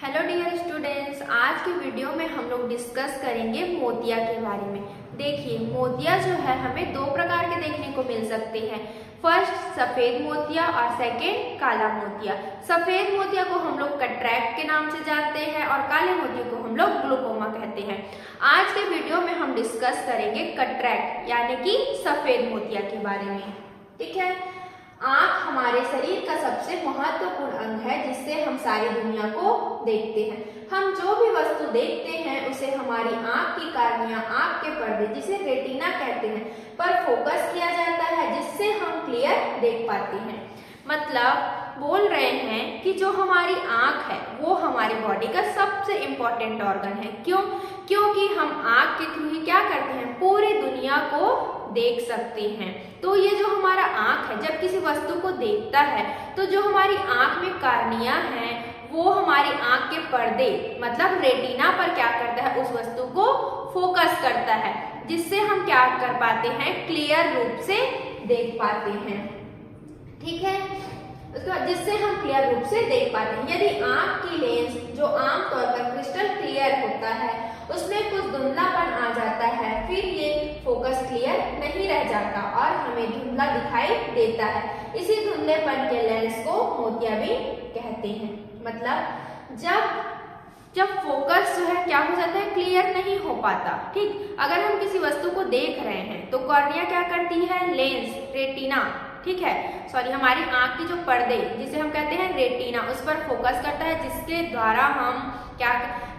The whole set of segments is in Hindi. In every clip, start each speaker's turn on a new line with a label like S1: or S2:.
S1: हेलो डियर स्टूडेंट्स, आज के वीडियो में हम लोग डिस्कस करेंगे मोतिया के बारे में। देखिए, मोतिया जो है हमें दो प्रकार के देखने को मिल सकते हैं। फर्स्ट सफेद मोतिया और सेकेंड काला मोतिया। सफेद मोतिया को हम लोग कट्रैक्ट के नाम से जानते हैं और काले मोतिया को हम लोग ग्लूकोमा कहते हैं। आज के वीडियो में हम डिस्कस करेंगे कट्रैक्ट यानी कि सफेद मोतिया के बारे में। ठीक है, आँख हमारे शरीर का सबसे महत्वपूर्ण अंग है जिससे हम सारी दुनिया को देखते हैं। हम जो भी वस्तु देखते हैं उसे हमारी आँख की कार्निया, आँख के पर्दे जिसे रेटिना कहते हैं, पर फोकस किया जाता है जिससे हम क्लियर देख पाते हैं। मतलब बोल रहे हैं कि जो हमारी आँख है वो हमारी बॉडी का सबसे इम्पोर्टेंट ऑर्गन है। क्यों? क्योंकि हम आँख के थ्रू ही क्या करते हैं, पूरी दुनिया को देख सकते हैं। तो ये जो हमारा आँख है जब किसी वस्तु को देखता है तो जो हमारी आँख में कार्निया है वो हमारी आँख के पर्दे मतलब रेटिना पर क्या करता है, उस वस्तु को फोकस करता है जिससे हम क्या कर पाते हैं, क्लियर रूप से देख पाते हैं। ठीक है, उसके बाद जिससे हम क्लियर रूप से देख पाते हैं। यदि आँख की लेंस जो आमतौर पर क्रिस्टल क्लियर होता है उसमें कुछ धुंधलापन आ जाता है, फिर ये फोकस क्लियर नहीं रह जाता और हमें धुंधला दिखाई देता है। इसी धुंधलेपन के लेंस को मोतियाबिंद कहते हैं। मतलब जब फोकस जो है क्या हो जाता है, क्लियर नहीं हो पाता। ठीक, अगर हम किसी वस्तु को देख रहे हैं तो कॉर्निया क्या करती है, लेंस रेटिना, ठीक है, सॉरी हमारी आंख की जो पर्दे जिसे हम कहते हैं रेटिना, उस पर फोकस करता है जिसके द्वारा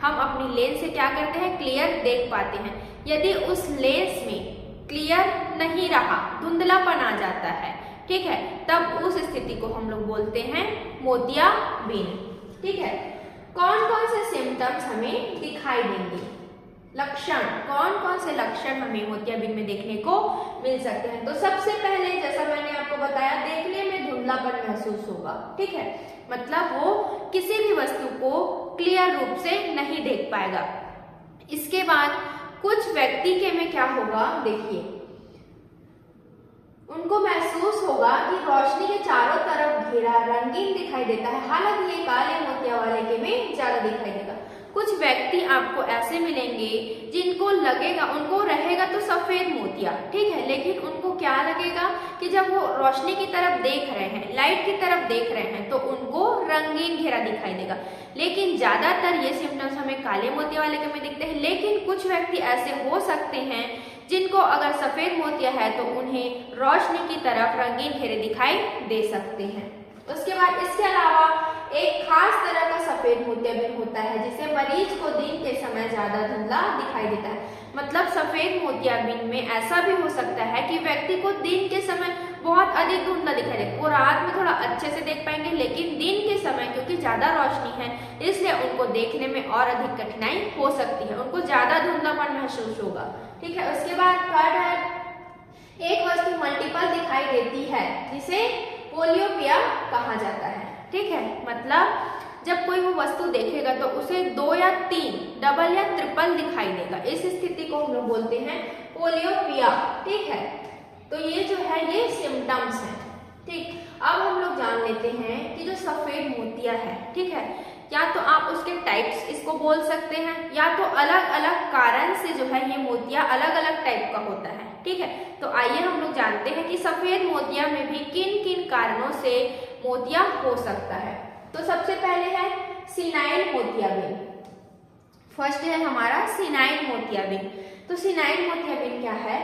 S1: हम अपनी लेंस से क्या करते हैं, क्लियर देख पाते हैं। यदि उस लेंस में क्लियर नहीं रहा, धुंधलापन आ जाता है, ठीक है, तब उस स्थिति को हम लोग बोलते हैं मोतियाबिंद। ठीक है, कौन कौन से सिम्टम्स हमें दिखाई देंगे, लक्षण, कौन कौन से लक्षण हमें मोतियाबिंद में देखने को मिल सकते हैं। तो सबसे पहले जैसा मैंने आपको बताया, देखने में धुंधलापन महसूस होगा। ठीक है, मतलब वो किसी भी वस्तु को क्लियर रूप से नहीं देख पाएगा। इसके बाद कुछ व्यक्ति के में क्या होगा, देखिए उनको महसूस होगा कि रोशनी के चारों तरफ घेरा रंगीन दिखाई देता है, हालांकि ये काले मोतिया वाले के में ज्यादा दिखाई देगा। कुछ व्यक्ति आपको ऐसे मिलेंगे जिनको लगेगा, उनको रहेगा तो सफेद मोतिया, ठीक है, लेकिन उनको क्या लगेगा कि जब वो रोशनी की तरफ देख रहे हैं, लाइट की तरफ देख रहे हैं, तो उनको रंगीन घेरा दिखाई देगा। लेकिन ज्यादातर ये सिम्टम्स हमें काले मोतिया वाले के में दिखते हैं। लेकिन कुछ व्यक्ति ऐसे हो सकते हैं जिनको अगर सफेद मोतिया है तो उन्हें रोशनी की तरफ रंगीन घेरे दिखाई दे सकते हैं। उसके बाद इसके अलावा एक खास तरह का सफेद मोतियाबिंद होता है जिसे मरीज को दिन के समय ज्यादा धुंधला दिखाई देता है। मतलब सफेद मोतियाबिंद में ऐसा भी हो सकता है कि व्यक्ति को दिन के समय बहुत अधिक धुंधला दिखाई दे, वो रात में थोड़ा अच्छे से देख पाएंगे, लेकिन दिन के समय क्योंकि ज्यादा रोशनी है इसलिए उनको देखने में और अधिक कठिनाई हो सकती है, उनको ज्यादा धुंधलापन महसूस होगा। ठीक है, उसके बाद थर्ड है, एक वस्तु मल्टीपल दिखाई देती है जिसे पोलियोपिया कहा जाता है। ठीक है, मतलब जब कोई वो वस्तु देखेगा तो उसे 2 या 3 डबल या ट्रिपल दिखाई देगा। इस स्थिति को हम लोग बोलते हैं पोलियोपिया। ठीक है, तो ये जो है ये सिम्टम्स हैं। ठीक, अब हम लोग जान लेते हैं कि जो सफेद मोतिया है, ठीक है, या तो आप उसके टाइप्स इसको बोल सकते हैं या तो अलग अलग कारण से जो है ये मोतिया अलग अलग टाइप का होता है। ठीक है, तो आइए हम लोग जानते हैं कि सफेद मोतिया में भी किन किन कारणों से मोतिया हो सकता है। तो सबसे पहले है सिनाइल मोतियाबिंद। फर्स्ट है हमारा सिनाइल मोतियाबिंद। तो सिनाइल मोतियाबिंद क्या है,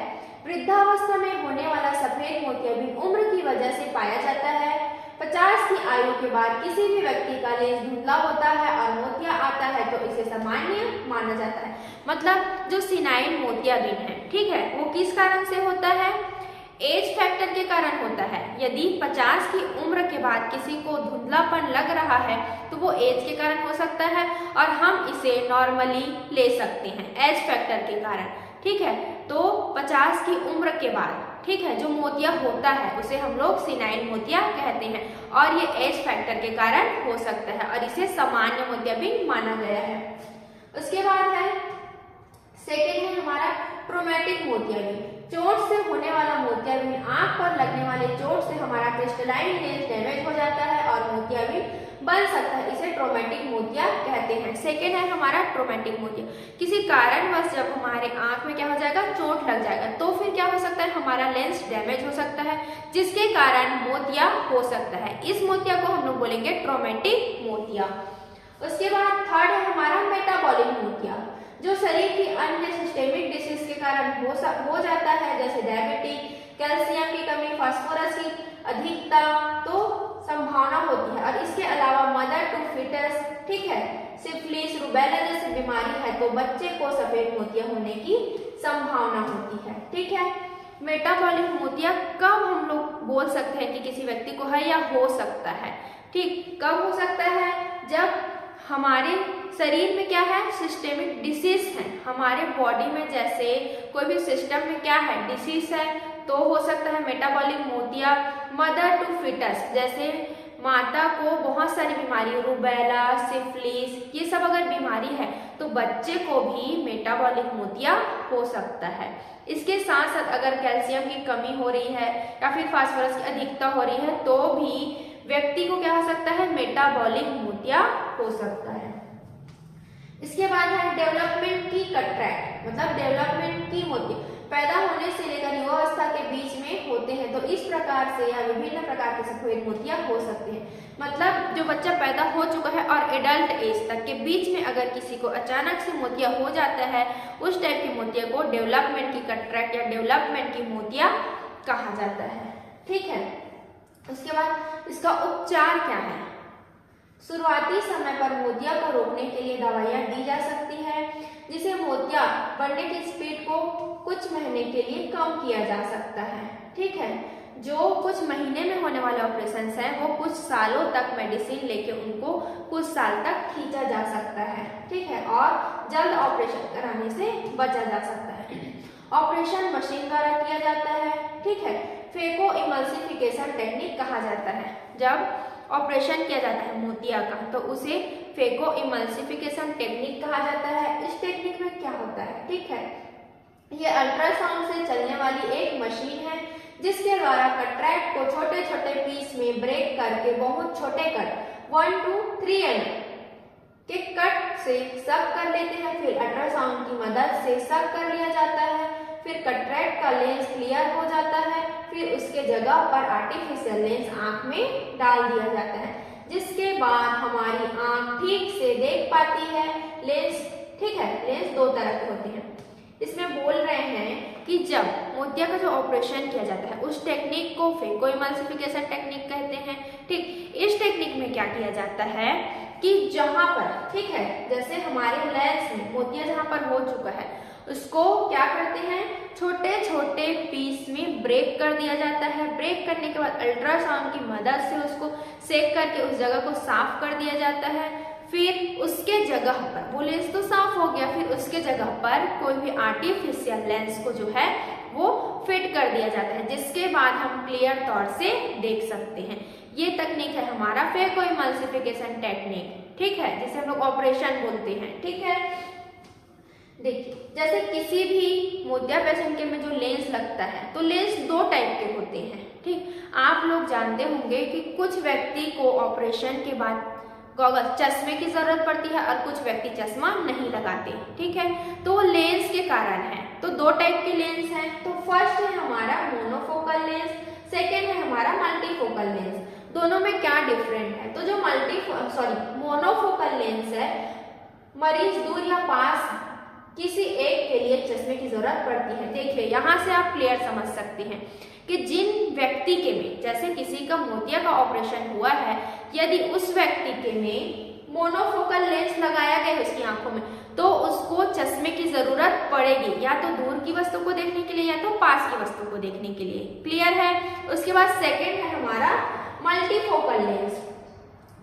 S1: वृद्धावस्था में होने वाला सफेद मोतियाबिंद उम्र की वजह से पाया जाता है। 50 की आयु के बाद किसी भी व्यक्ति का लेंस धुंधला होता है और मोतिया आता है तो इसे सामान्य माना जाता है। मतलब जो सिनाइल मोतियाबिंद है, ठीक है, वो किस कारण से होता है, एज फैक्टर के कारण होता है। यदि 50 की उम्र के बाद किसी को धुंधलापन लग रहा है तो वो एज के कारण हो सकता है और हम इसे नॉर्मली ले सकते हैं एज फैक्टर के कारण। ठीक है, तो 50 की उम्र के बाद, ठीक है, जो मोतिया होता है उसे हम लोग सिनाइल मोतिया कहते हैं और ये एज फैक्टर के कारण हो सकता है और इसे सामान्य मोतियाबिंद माना गया है। उसके बाद है सेकेंड है हमारा ट्रोमेटिक मोतियाबिंद। चोट से होने वाला मोतियाबिंद, आंख पर लगने वाले चोट से हमारा क्रिस्टलाइन लेंस डैमेज हो जाता है और मोतियाबिंद बन सकता है, इसे ट्रोमेटिक मोतिया कहते हैं। सेकेंड है हमारा ट्रोमेटिक मोतिया, किसी कारणवश जब हमारे आंख में क्या हो जाएगा, चोट लग जाएगा, तो फिर क्या हो सकता है, हमारा लेंस डैमेज हो सकता है, जिसके कारण मोतिया हो सकता है। इस मोतिया को हम लोग बोलेंगे ट्रोमेटिक मोतिया। उसके बाद थर्ड है हमारा मेटाबॉलिक मोतिया, जो शरीर की अन्य सिस्टेमिक डिसीज के कारण हो जाता है, जैसे डायबिटीज, कैल्शियम की कमी, फास्फोरस की अधिकता, तो संभावना होती है। और इसके अलावा मदर टू फिटस, ठीक है, सिफिलिस, रुबेला जैसी बीमारी है तो बच्चे को सफेद मोतिया होने की संभावना होती है, ठीक है। मेटाबॉलिक मोतिया कब हम लोग बोल सकते हैं कि किसी व्यक्ति को है या हो सकता है, ठीक, कब हो सकता है, जब हमारे शरीर में क्या है, सिस्टेमिक डिसीज है, हमारे बॉडी में जैसे कोई भी सिस्टम में क्या है, डिसीज है, तो हो सकता है मेटाबॉलिक मोतिया। मदर टू फिटस, जैसे माता को बहुत सारी बीमारी, रुबेला, सिफिलिस, ये सब अगर बीमारी है तो बच्चे को भी मेटाबॉलिक मोतिया हो सकता है। इसके साथ साथ अगर कैल्शियम की कमी हो रही है या फिर फास्फोरस की अधिकता हो रही है तो भी व्यक्ति को क्या हो सकता है, मेटाबॉलिक मोतिया हो सकता है। इसके बाद है डेवलपमेंट की कैटरेक्ट, मतलब डेवलपमेंट की मोतिया पैदा होने से लेकर युवावस्था के बीच में होते हैं, तो इस प्रकार से या विभिन्न प्रकार के सफेद मोतिया हो सकते हैं। मतलब जो बच्चा पैदा हो चुका है और एडल्ट एज तक के बीच में अगर किसी को अचानक से मोतिया हो जाता है, उस टाइप के मोतिया को डेवलपमेंट की कैटरेक्ट या डेवलपमेंट की मोतिया कहा जाता है, ठीक है। उसके बाद इसका उपचार क्या है, शुरुआती समय पर मोतिया को रोकने के लिए दवाइयां दी जा सकती है, जिसे मोतिया बढ़ने की स्पीड को कुछ महीने के लिए कम किया जा सकता है, ठीक है। जो कुछ महीने में होने वाले ऑपरेशन हैं वो कुछ सालों तक मेडिसिन लेके उनको कुछ साल तक खींचा जा सकता है, ठीक है, और जल्द ऑपरेशन कराने से बचा जा सकता है। ऑपरेशन मशीन द्वारा किया जाता है, ठीक है, फेको इमल्सिफिकेशन टेक्निक कहा जाता है। जब ऑपरेशन किया जाता है मोतिया का तो उसे फेको इमल्सिफिकेशन टेक्निक कहा जाता है। इस टेक्निक में क्या होता है, ठीक है, ये अल्ट्रासाउंड से चलने वाली एक मशीन है जिसके द्वारा कैटरेक्ट को छोटे छोटे पीस में ब्रेक करके बहुत छोटे कट 1 to 3 mm के कट से सब कर लेते हैं। फिर अल्ट्रासाउंड की मदद से सब कर लिया जाता है, फिर कैटरेक्ट का लेंस क्लियर हो जाता है, फिर उसके जगह पर आर्टिफिशियल लेंस आंख में डाल दिया जाता है, जिसके बाद हमारी आंख ठीक से देख पाती है। लेंस, ठीक है, लेंस दो तरह के होते हैं। इसमें बोल रहे हैं कि जब मोतिया का जो ऑपरेशन किया जाता है उस टेक्निक को फेको इमल्सिफिकेशन टेक्निक कहते हैं, ठीक। इस टेक्निक में क्या किया जाता है कि जहां पर, ठीक है, जैसे हमारे लेंस में मोतिया जहां पर हो चुका है उसको क्या करते हैं, छोटे छोटे पीस में ब्रेक कर दिया जाता है। ब्रेक करने के बाद अल्ट्रासाउंड की मदद से उसको सेक करके उस जगह को साफ कर दिया जाता है। फिर उसके जगह पर, वो लेंस तो साफ हो गया, फिर उसके जगह पर कोई भी आर्टिफिशियल लेंस को जो है वो फिट कर दिया जाता है, जिसके बाद हम क्लियर तौर से देख सकते हैं। ये तकनीक है हमारा फेको इमल्सिफिकेशन टेक्निक, ठीक है, जिसे हम लोग ऑपरेशन बोलते हैं, ठीक है। देखिए, जैसे किसी भी मोतिया पेशेंट के में जो लेंस लगता है तो लेंस दो टाइप के होते हैं, ठीक। आप लोग जानते होंगे कि कुछ व्यक्ति को ऑपरेशन के बाद गॉगल, चश्मे की जरूरत पड़ती है और कुछ व्यक्ति चश्मा नहीं लगाते, ठीक है, तो वो लेंस के कारण है। तो दो टाइप के लेंस हैं। तो फर्स्ट है हमारा मोनोफोकल लेंस, सेकेंड है हमारा मल्टीफोकल लेंस। दोनों में क्या डिफरेंट है, तो जो मोनोफोकल लेंस है, मरीज दूर या पास किसी एक के लिए चश्मे की जरूरत पड़ती है। देखिए, यहाँ से आप क्लियर समझ सकते हैं कि जिन व्यक्ति के में, जैसे किसी का मोतिया का ऑपरेशन हुआ है, यदि उस व्यक्ति के में मोनोफोकल लेंस लगाया गया है उसकी आंखों में, तो उसको चश्मे की जरूरत पड़ेगी, या तो दूर की वस्तु को देखने के लिए या तो पास की वस्तु को देखने के लिए। क्लियर है। उसके बाद सेकेंड है हमारा मल्टीफोकल लेंस।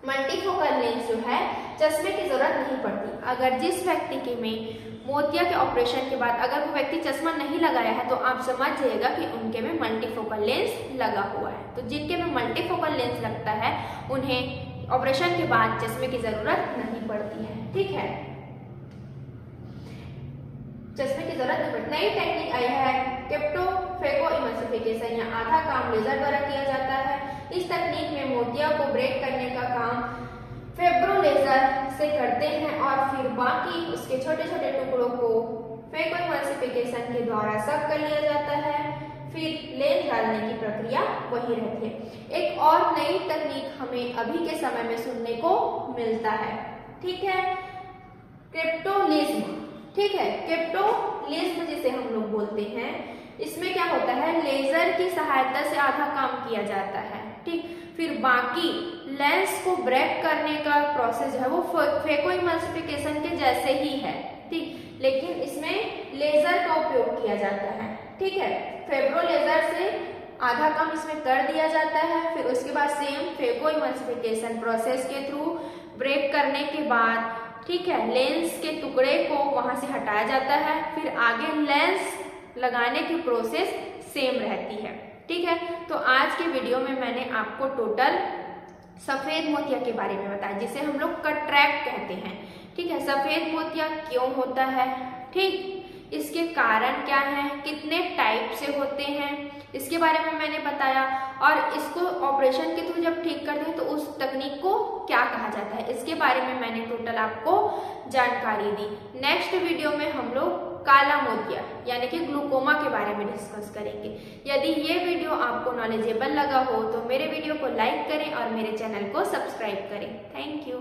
S1: मल्टीफोकल लेंस जो है चश्मे की जरूरत नहीं पड़ती। अगर जिस व्यक्ति के में मोतिया के ऑपरेशन के बाद अगर वो व्यक्ति चश्मा नहीं लगाया है तो आप समझ जाइएगा कि उनके में मल्टीफोकल लेंस लगा हुआ है। तो जिनके में मल्टीफोकल लेंस लगता है उन्हें ऑपरेशन के बाद चश्मे की जरूरत नहीं पड़ती है, ठीक है, चश्मे की जरूरत नहीं पड़ती। नई टेक्निक आई है फेको इमल्सिफिकेशन, या आधा काम लेजर द्वारा किया जाता है। इस तकनीक में मोतिया को ब्रेक करने का काम फेब्रोलेजर से करते हैं और फिर बाकी उसके छोटे छोटे टुकड़ों को फेकोइमल्सिफिकेशन के द्वारा सक कर लिया जाता है। फिर लेंस डालने की प्रक्रिया वही रहती है। एक और नई तकनीक हमें अभी के समय में सुनने को मिलता है, ठीक है, क्रिप्टोलिज्म। ठीक है, क्रिप्टोलिज्म जिसे हम लोग बोलते हैं, इसमें क्या होता है, लेजर की सहायता से आधा काम किया जाता है, ठीक। फिर बाकी लेंस को ब्रेक करने का प्रोसेस है वो फेकोइमल्सिफिकेशन के जैसे ही है, ठीक, लेकिन इसमें लेजर का उपयोग किया जाता है, ठीक है। फेब्रोलेजर से आधा काम इसमें कर दिया जाता है, फिर उसके बाद सेम फेकोइमल्सिफिकेशन प्रोसेस के थ्रू ब्रेक करने के बाद, ठीक है, लेंस के टुकड़े को वहां से हटाया जाता है। फिर आगे लेंस लगाने की प्रोसेस सेम रहती है, ठीक है। तो आज के वीडियो में मैंने आपको टोटल सफेद मोतिया के बारे में बताया, जिसे हम लोग कटरैक्ट कहते हैं, ठीक है। सफेद मोतिया क्यों होता है, ठीक, इसके कारण क्या है, कितने टाइप से होते हैं, इसके बारे में मैंने बताया। और इसको ऑपरेशन के थ्रू जब ठीक करते हैं तो उस तकनीक को क्या कहा जाता है, इसके बारे में मैंने टोटल आपको जानकारी दी। नेक्स्ट वीडियो में हम लोग काला मोतिया यानी कि ग्लूकोमा के बारे में डिस्कस करेंगे। यदि ये वीडियो आपको नॉलेजेबल लगा हो तो मेरे वीडियो को लाइक करें और मेरे चैनल को सब्सक्राइब करें। Thank you.